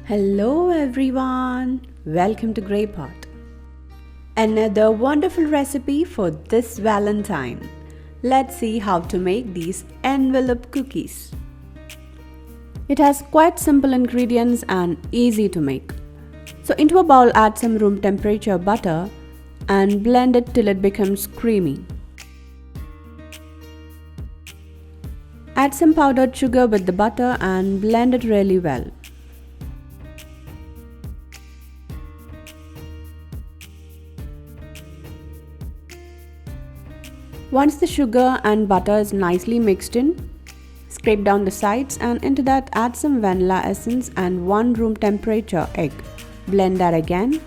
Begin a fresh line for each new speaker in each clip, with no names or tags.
Hello everyone, welcome to Grey Pot. Another wonderful recipe for this Valentine. Let's see how to make these envelope cookies. It has quite simple ingredients and easy to make. So into a bowl add some room temperature butter and blend it till it becomes creamy. Add some powdered sugar with the butter and blend it really well. Once the sugar and butter is nicely mixed in, scrape down the sides and into that add some vanilla essence and 1 room temperature egg. Blend that again.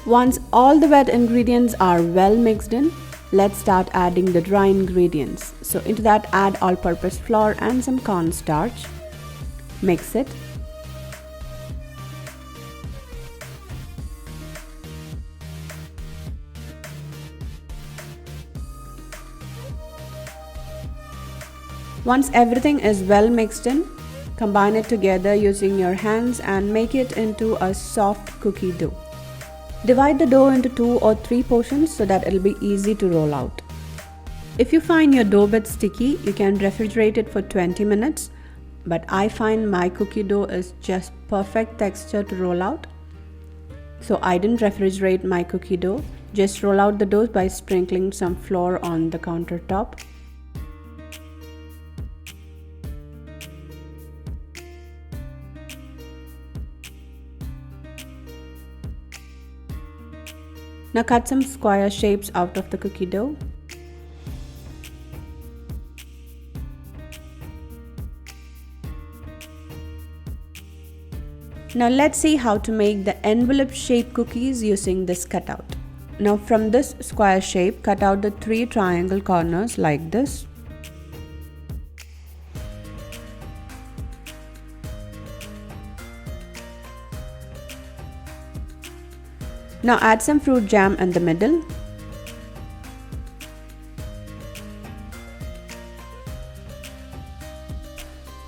Once all the wet ingredients are well mixed in, let's start adding the dry ingredients. So into that add all-purpose flour and some cornstarch. Mix it. Once everything is well mixed in, combine it together using your hands and make it into a soft cookie dough. Divide the dough into 2 or 3 portions so that it'll be easy to roll out. If you find your dough bit sticky, you can refrigerate it for 20 minutes, but I find my cookie dough is just perfect texture to roll out. So I didn't refrigerate my cookie dough, just roll out the dough by sprinkling some flour on the countertop. Now cut some square shapes out of the cookie dough. Now let's see how to make the envelope shape cookies using this cutout. Now from this square shape, cut out the 3 triangle corners like this. Now add some fruit jam in the middle.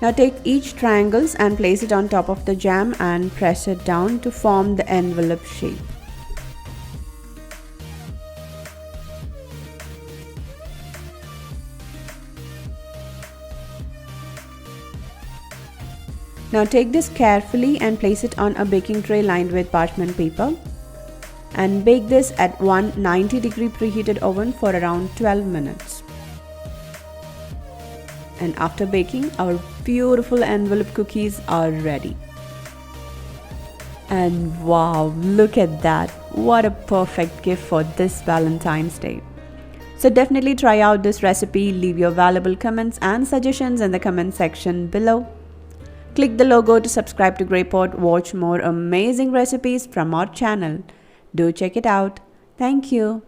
Now take each triangles and place it on top of the jam and press it down to form the envelope shape. Now take this carefully and place it on a baking tray lined with parchment paper. And bake this at 190-degree preheated oven for around 12 minutes. And after baking, our beautiful envelope cookies are ready. And wow, look at that! What a perfect gift for this Valentine's Day. So definitely try out this recipe, leave your valuable comments and suggestions in the comment section below. Click the logo to subscribe to Grey Pot, watch more amazing recipes from our channel. Do check it out. Thank you.